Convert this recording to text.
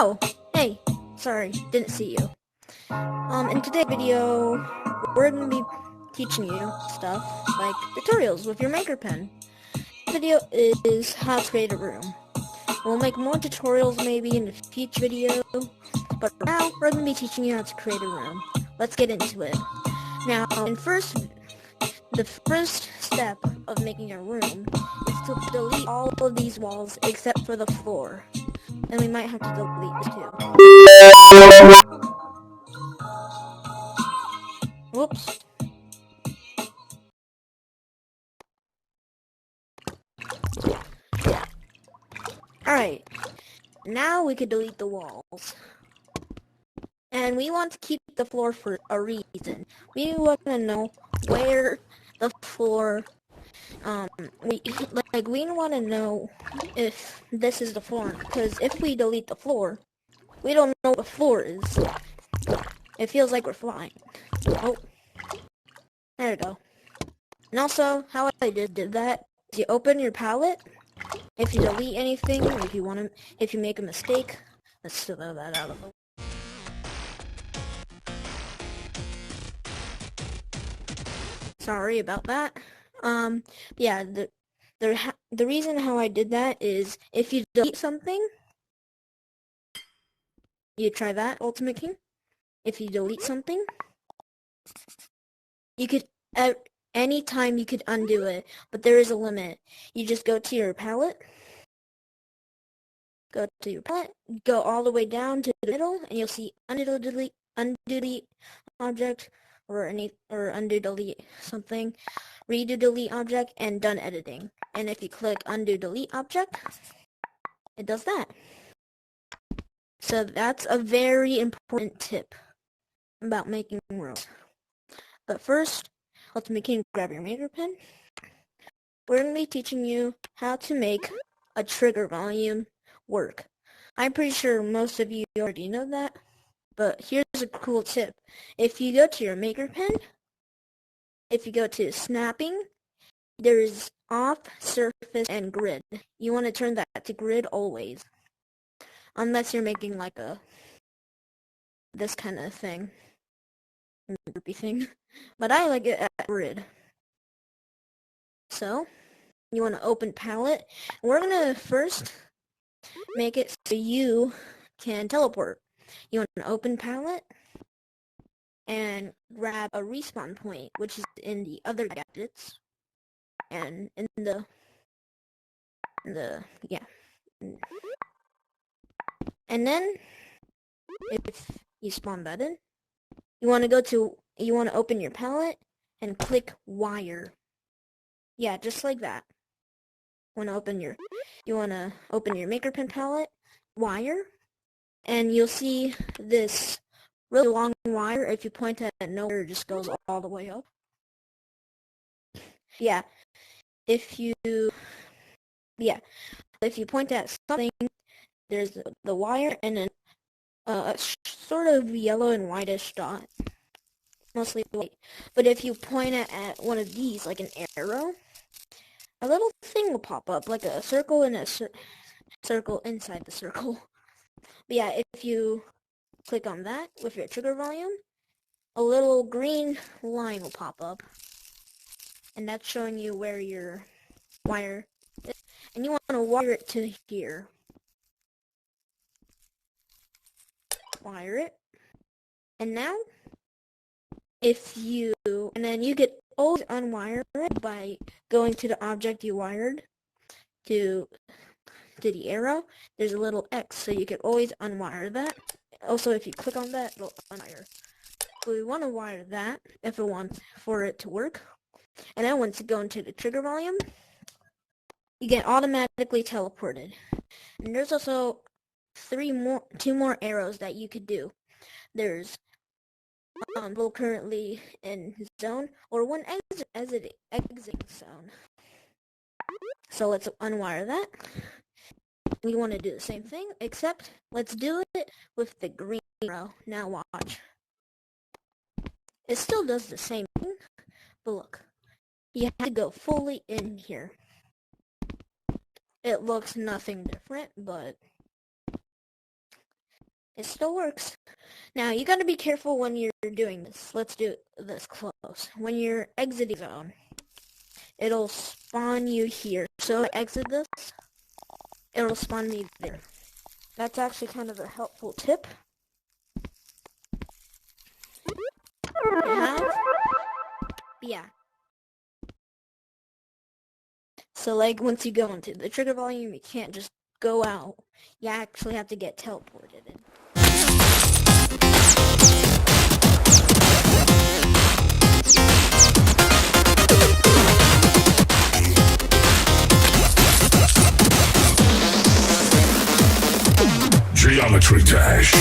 Oh, hey, sorry, didn't see you. In today's video, we're gonna be teaching you stuff like tutorials with your maker pen. This video is how to create a room. We'll make more tutorials maybe in the future video, but for now, we're gonna be teaching you how to create a room. Let's get into it. Now, the first step of making a room is to delete all of these walls except for the floor. And we might have to delete this too. Whoops. Alright, now we could delete the walls. And we want to keep the floor for a reason. We want to know where the floor, we want to know if this is the floor. Because if we delete the floor, we don't know what the floor is. It feels like we're flying. Oh, there we go. And also, how I just did that is you open your palette. If you delete anything, or if you make a mistake, let's throw that out of the way. Sorry about that. Yeah, the reason how I did that is if you delete something, you try that, Ultimate King. If you delete something, you could, anytime you could undo it, but there is a limit. You just go to your palette, go all the way down to the middle, and you'll see undo delete object, or undo delete something, redo delete object, and done editing. And if you click undo delete object, it does that. So that's a very important tip about making rooms. But first, Ultimate King, grab your maker pen. We're going to be teaching you how to make a trigger volume work. I'm pretty sure most of you already know that, but here's a cool tip. If you go to your maker pen, if you go to snapping, there's off, surface, and grid. You want to turn that to grid always. Unless you're making like this kind of thing. Groupy thing. But I like it at grid. So, you want to open palette. We're going to first make it so you can teleport. You want to open palette and grab a respawn point, which is in the other gadgets. And in the yeah. And then, if you spawn button, you want to open your palette and click wire. Yeah, just like that. You want to open your maker pen palette, wire, and you'll see this really long wire. If you point at it nowhere, it just goes all the way up. Yeah. If you point at something, there's the wire and then a sort of yellow and whitish dot. Mostly white. But if you point it at one of these, like an arrow, a little thing will pop up, like a circle and a circle inside the circle. But yeah, if you click on that with your trigger volume, a little green line will pop up. And that's showing you where your wire is. And you want to wire it to here. Wire it. And now, and then you could always unwire it by going to the object you wired to the arrow. There's a little X, so you could always unwire that. Also, if you click on that, it'll unwire. So we want to wire that if we want for it to work. And then once you go into the trigger volume, you get automatically teleported. And there's also two more arrows that you could do. There's well, currently in zone, or one exiting zone. So let's unwire that. We want to do the same thing, except let's do it with the green arrow. Now watch. It still does the same thing, but look. You have to go fully in here. It looks nothing different, but It still works. Now, you gotta be careful when you're doing this. Let's do this close. When you're exiting zone, it'll spawn you here. So if I exit this, it'll spawn me there. That's actually kind of a helpful tip. Yeah. So like once you go into the trigger volume, you can't just go out. You actually have to get teleported in. Geometry Dash.